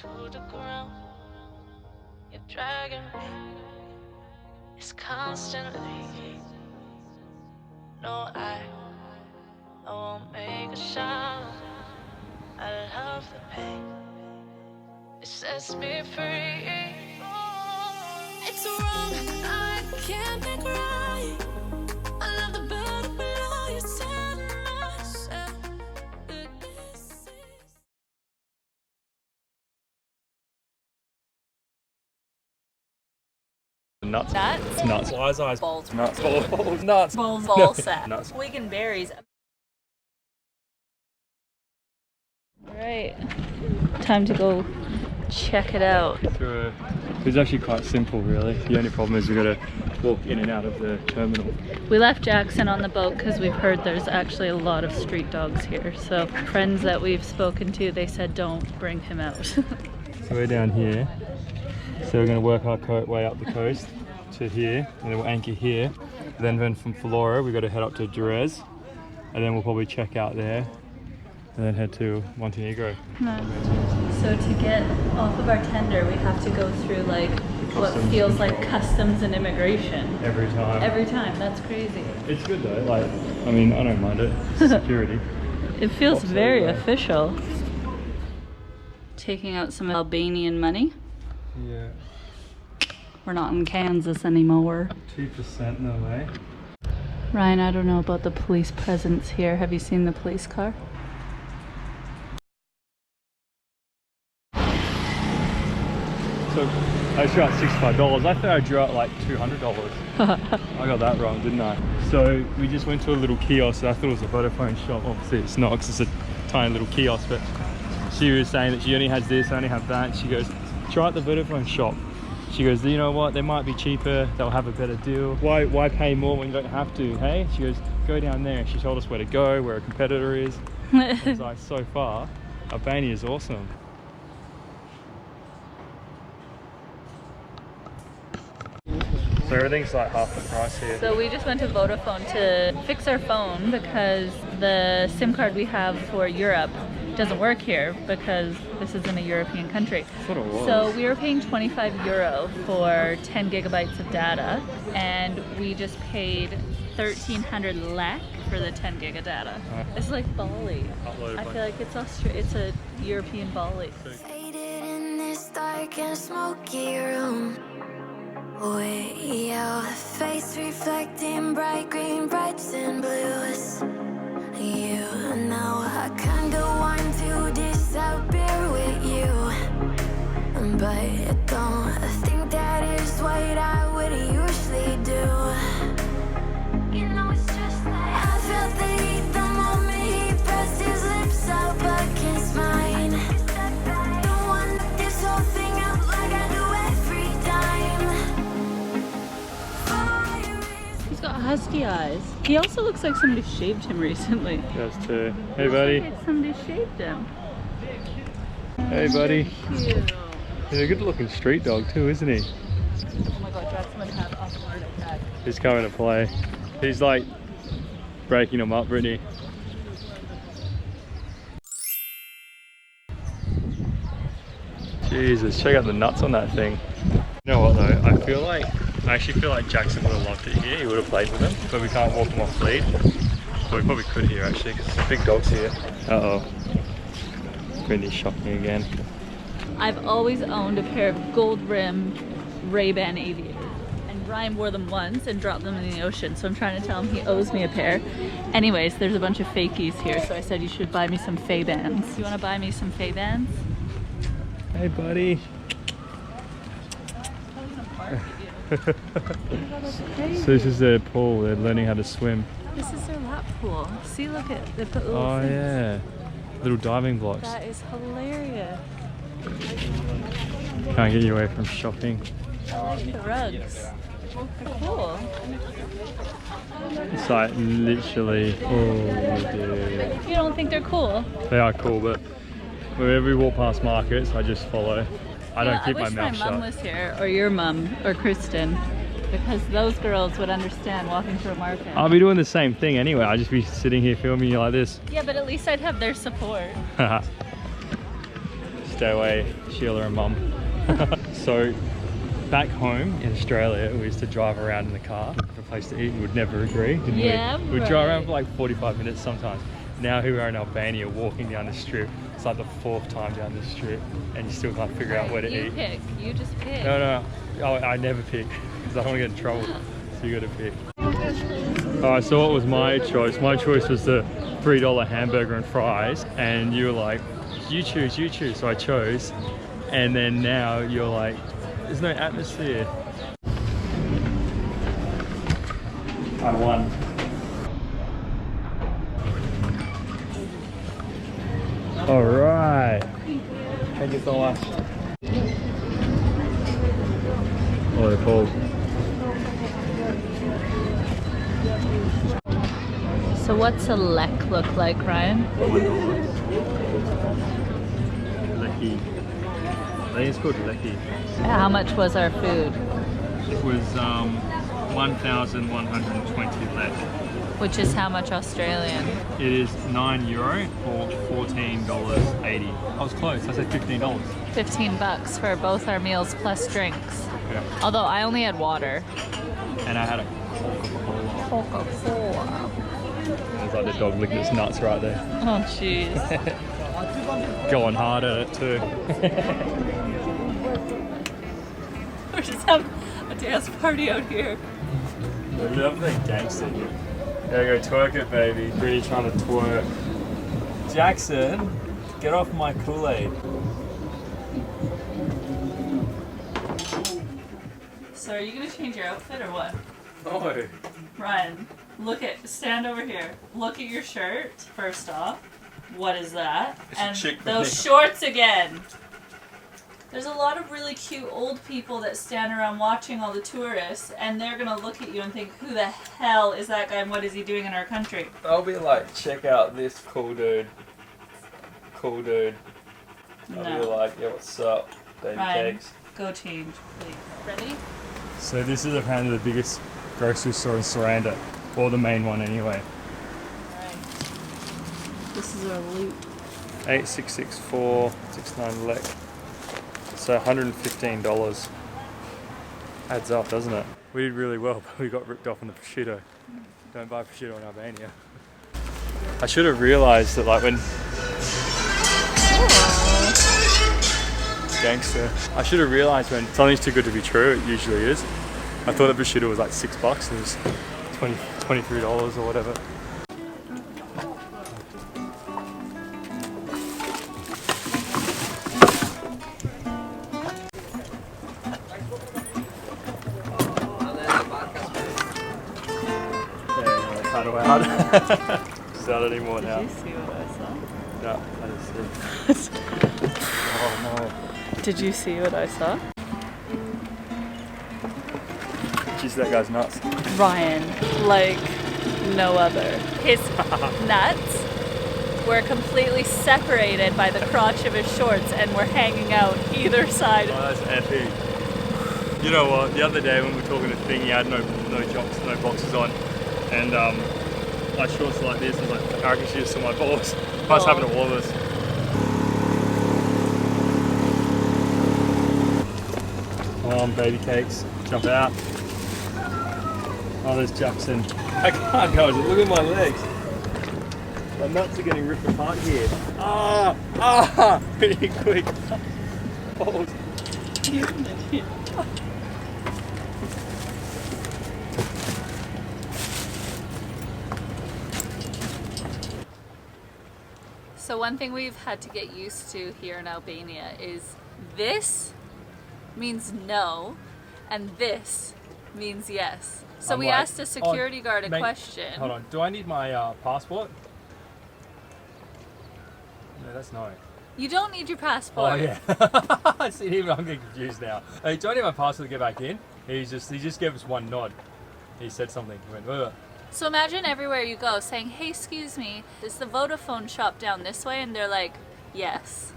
to the ground. You're dragging me. It's constantly. No, I won't make a sound. I love the pain. It sets me free. It's wrong, I can't make right. I love the bird below you, telling myself that this is. Nuts. Nuts. Nuts. Wise eyes. Balls. Nuts. Balls. Nuts. Balls. No. Ball sack. Nuts. Wigan berries. Right. Time to go check it out. It's actually quite simple, really. The only problem is we've got to walk in and out of the terminal. We left Jackson on the boat because we've heard there's actually a lot of street dogs here. So friends that we've spoken to, they said don't bring him out. So we're down here. So we're going to work our way up the coast to here, and then we'll anchor here. Then from Flora, we've got to head up to Jerez, and then we'll probably check out there, and then head to Montenegro. So to get off of our tender, we have to go through like what feels like customs and immigration. Every time. Every time, that's crazy. It's good though, like, I mean, I don't mind it. It's security. It feels Pops very everywhere. official. Taking out some Albanian money. Yeah. We're not in Kansas anymore. 2% no way. Ryan, I don't know about the police presence here. Have you seen the police car? So I drew out $65. I thought I drew out like $200. I got that wrong, didn't I? So we just went to a little kiosk. I thought it was a Vodafone shop. Obviously it's not, because it's a tiny little kiosk. But she was saying that she only has this, only have that. She goes, try out the Vodafone shop. She goes, you know what? They might be cheaper. They'll have a better deal. Why pay more when you don't have to? Hey, she goes, go down there. She told us where to go, where a competitor is. I was like, so far, Albania is awesome. So everything's like half the price here. So we just went to Vodafone to fix our phone because the SIM card we have for Europe doesn't work here because this isn't a European country. That's what it was. So we were paying €25 for 10 gigabytes of data, and we just paid 1,300 lek for the 10 gig of data. It's like Bali. I feel like it's it's a European Bali. Faded in this dark and smoky room. Way your face reflecting bright green, brights and blues. You know I kinda want to disappear with you, but I don't think that is what I would usually do. You know it's just like I felt the heat the moment he pressed his lips up against mine. Don't want this whole thing up like I do every time. He's got husky eyes. He also looks like somebody shaved him recently. Yes, too. Hey, buddy. Looks like somebody shaved him. Hey, buddy. Cute. He's a good-looking street dog too, isn't he? Oh my god, Jackson would have a heart attack. He's coming to play. He's like breaking them up, Brittany. Jesus, check out the nuts on that thing. You know what though? I actually feel like Jackson would have loved it here. He would have played with them, but we can't walk them off lead. But we probably could here actually, because there's big dogs here. Uh-oh. Brittany's shopping again. I've always owned a pair of gold-rimmed Ray-Ban aviators, and Ryan wore them once and dropped them in the ocean, so I'm trying to tell him he owes me a pair. Anyways, there's a bunch of fakies here, so I said you should buy me some Fay-Bans. You want to buy me some Fay-Bans? Hey, buddy. So this is their pool. They're learning how to swim. This is their lap pool. See, look at they put little Oh things. yeah, little diving blocks. That is hilarious. Can't get you away from shopping. I like the rugs. They're cool. It's like literally, oh dude. You don't think they're cool? They are cool, but whenever we walk past markets, I just follow. I don't keep my mouth I wish my mum shut. was here, or your mum, or Kristen, because those girls would understand walking through a market. I'll be doing the same thing anyway. I'll just be sitting here filming you like this. Yeah, but at least I'd have their support. Stay away, Sheila and Mum. So back home in Australia, we used to drive around in the car for a place to eat. We would never agree, didn't Yeah, we? We'd drive around for like 45 minutes sometimes. Now here we are in Albania walking down the strip. It's like the 4th time down the strip and you still can't figure out where to You eat. pick. You just pick. No. Oh, I never pick because I don't want to get in trouble. So you got to pick. Alright, so what was my choice? My choice was the $3 hamburger and fries, and you were like, you choose. So I chose, and then now you're like, there's no atmosphere. I won. Alright. Thank you so much. Oh, they're cold. So what's a lek look like, Ryan? Lecky. I think it's called Lecky. How much was our food? It was 1,120 lek. Which is how much Australian? It is €9 or $14.80. I was close. I said $15. $15 for both our meals plus drinks. Yeah. Although I only had water. And I had a Coca-Cola. Coca-Cola. It's like the dog licking its nuts right there. Oh, jeez. Going hard at it too. We're just having a dance party out here. I love that gangster. There you go, twerk it, baby. Really trying to twerk. Jackson, get off my Kool-Aid. So are you gonna change your outfit or what? No. Ryan, stand over here. Look at your shirt, first off. What is that? It's a chick those flick. shorts again. There's a lot of really cute old people that stand around watching all the tourists, and they're gonna look at you and think, who the hell is that guy and what is he doing in our country? I'll be like, check out this cool dude. Cool dude. I'll be No. like, yeah, what's up, baby Ryan, cakes? go change, please. Ready? So this is apparently the biggest grocery store in Saranda, or the main one anyway. Alright. This is our loot. 866469 lek. So $115 adds up, doesn't it? We did really well, but we got ripped off on the prosciutto. Don't buy prosciutto in Albania. I should have realised that, like, when gangster. I should have realised when something's too good to be true, it usually is. I thought the prosciutto was like $6 and it was $23 or whatever. It's not anymore now. Did you see what I saw? No, I didn't see. Oh no. Did you see what I saw? Jeez, that guy's nuts. Ryan, like no other. His nuts were completely separated by the crotch of his shorts and were hanging out either side. Oh, that's epic. You know what? The other day when we were talking to Thing, he had no jocks, no boxes on, and my shorts are like this. I was like, I can see just my balls. What's happened to all of us? Come on, baby cakes, jump out. Oh, there's Jackson. I can't go. Look at my legs. My nuts are getting ripped apart here. Pretty quick. Balls. You're an idiot. So one thing we've had to get used to here in Albania is this means no and this means yes. So we asked a security guard a question. Hold on, do I need my passport? No, that's no. You don't need your passport. Oh yeah. See, even I'm getting confused now. Hey, do I need my passport to get back in? He just gave us one nod. He said something. He went, ugh. So imagine everywhere you go saying, hey, excuse me, is the Vodafone shop down this way? And they're like, yes.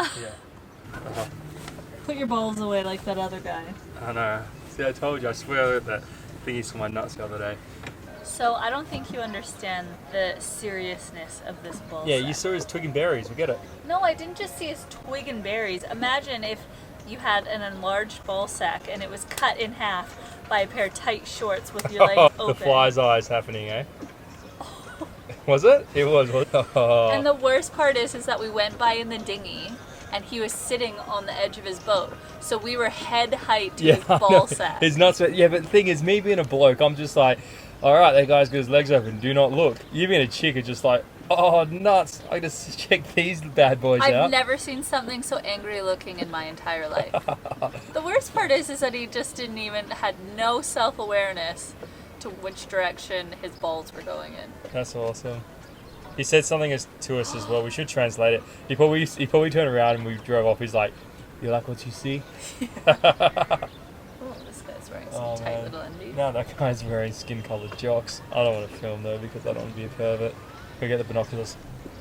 Yeah. Put your balls away like that other guy. I know. See, I told you. I swear that thingy saw my nuts the other day. So I don't think you understand the seriousness of this bull. Yeah, you saw his twig and berries. We get it. No, I didn't just see his twig and berries. Imagine if you had an enlarged ball sack and it was cut in half by a pair of tight shorts with your leg open. The fly's eyes happening, eh? Was it? It was. Oh. And the worst part is that we went by in the dinghy and he was sitting on the edge of his boat. So we were head height to his ball sack. It's nuts. Yeah, but the thing is, me being a bloke, I'm just like, all right, that guy's got his legs open. Do not look. You being a chick are just like, oh, nuts. I just check these bad boys out. I've never seen something so angry looking in my entire life. The worst part is that he just had no self-awareness to which direction his balls were going in. That's awesome. He said something to us as well. We should translate it. He probably turned around and we drove off. He's like, you like what you see? Oh, this guy's wearing some tight little undies. No, that guy's wearing skin-coloured jocks. I don't want to film though because I don't want to be a pervert. Go get the binoculars.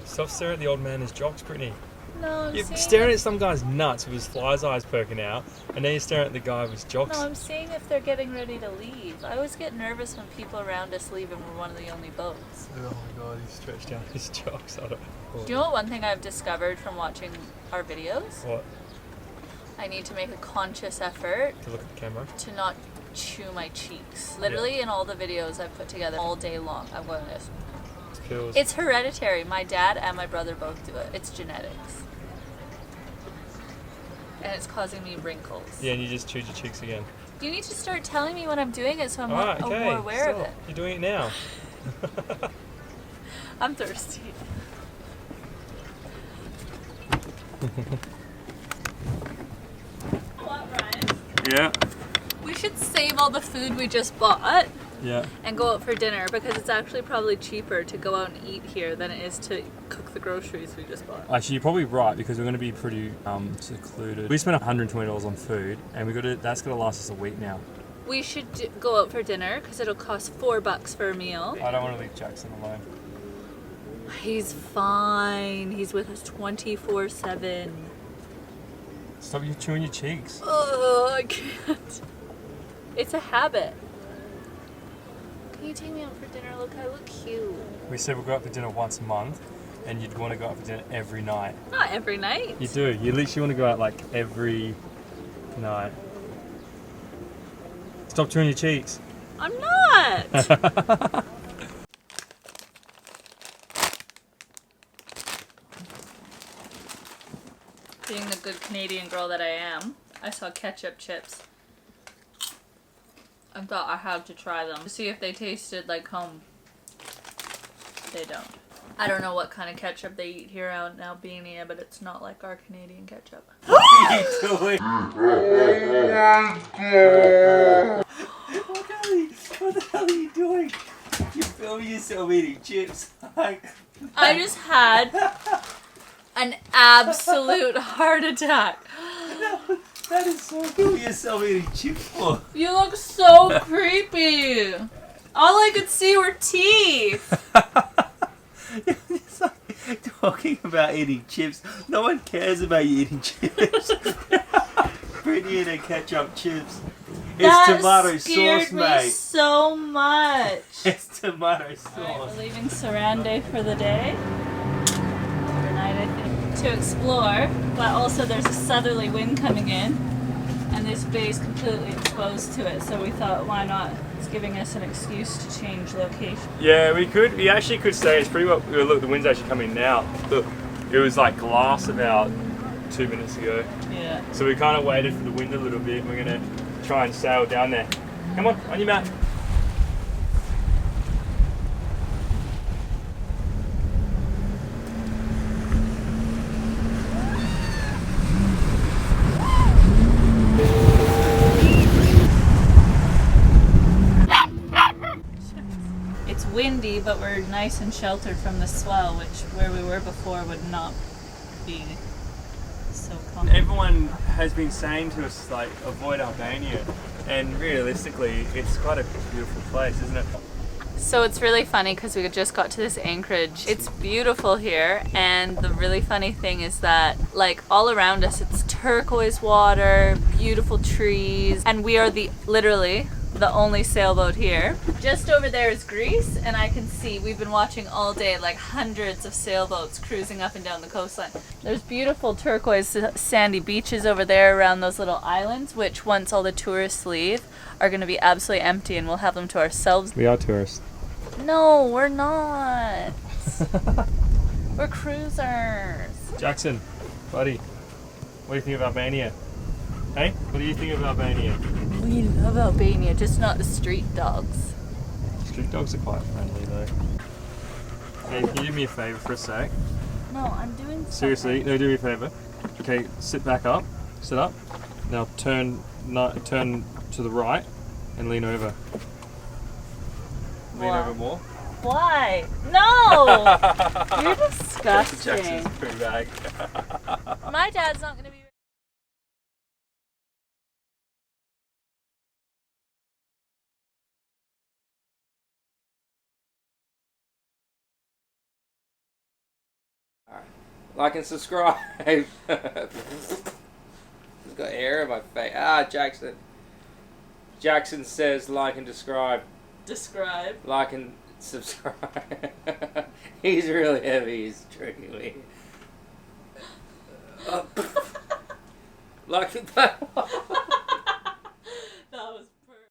Stop staring at the old man in his jocks, Brittany. No, You're staring at some guy's nuts with his fly's eyes poking out, and then you're staring at the guy with his jocks. No, I'm seeing if they're getting ready to leave. I always get nervous when people around us leave and we're one of the only boats. Oh my god, he's stretched out his jocks. I don't know. Do you know what one thing I've discovered from watching our videos? What? I need to make a conscious effort To look at the camera? to not chew my cheeks. Literally in all the videos I've put together all day long, I'm going this. Pills. It's hereditary. My dad and my brother both do it. It's genetics. And it's causing me wrinkles. Yeah, and you just chewed your cheeks again. You need to start telling me when I'm doing it so I'm Alright, okay. more aware of Stop. it. You're doing it now. I'm thirsty. What, Ryan? Yeah. We should save all the food we just bought Yeah. and go out for dinner because it's actually probably cheaper to go out and eat here than it is to cook the groceries we just bought. Actually, you're probably right because we're going to be pretty secluded. We spent $120 on food, and that's going to last us a week now. We should go out for dinner because it'll cost $4 for a meal. I don't want to leave Jackson alone. He's fine. He's with us 24/7. Stop you chewing your cheeks. Oh, I can't. It's a habit. Can you take me out for dinner? Look, I look cute. We said we'll go out for dinner once a month, and you'd want to go out for dinner every night. Not every night. You do. You literally want to go out like every night. Stop chewing your cheeks. I'm not. Being the good Canadian girl that I am, I saw ketchup chips. I thought I had to try them to see if they tasted like home. They don't. I don't know what kind of ketchup they eat here out in Albania, but it's not like our Canadian ketchup. What are you doing? What the hell are you doing? You're filming yourself eating chips. I just had an absolute heart attack. That is so cool. Yourself eating chips for. You look so creepy. All I could see were teeth. It's like talking about eating chips. No one cares about you eating chips. Brittany and her ketchup chips. It's That tomato scared sauce, me mate. so much. It's tomato Alright, sauce. we're leaving Sarande for the day. Overnight, I think. To explore, but also there's a southerly wind coming in, and this bay is completely exposed to it, so we thought, why not? It's giving us an excuse to change location. Yeah, we could. We actually could say it's pretty well. Look, the wind's actually coming now. Look, it was like glass about 2 minutes ago. Yeah. So we kind of waited for the wind a little bit. We're gonna try and sail down there. Come on your mat. It's windy, but we're nice and sheltered from the swell, which where we were before would not be so common. Everyone has been saying to us like avoid Albania, and realistically, it's quite a beautiful place, isn't it? So it's really funny because we just got to this anchorage. It's beautiful here, and the really funny thing is that like all around us it's turquoise water, beautiful trees, and we are literally the only sailboat here. Just over there is Greece, and I can see, we've been watching all day, like hundreds of sailboats cruising up and down the coastline. There's beautiful turquoise sandy beaches over there around those little islands, which once all the tourists leave are going to be absolutely empty and we'll have them to ourselves. We are tourists. No, we're not. We're cruisers. Jackson, buddy, what do you think of Albania? Hey, what do you think of Albania? We love Albania, just not the street dogs. Street dogs are quite friendly though. Hey, can you do me a favour for a sec? No, I'm doing Seriously, something. no, do me a favour. Okay, sit back up, sit up. Now turn to the right and lean over. Lean What? over more. Why? No! You're disgusting. Jackson's poo bag. My dad's not gonna be. Like and subscribe. It's got hair in my face. Ah, Jackson. Jackson says like and describe. Describe. Like and subscribe. He's really heavy. He's tricking me. Like that.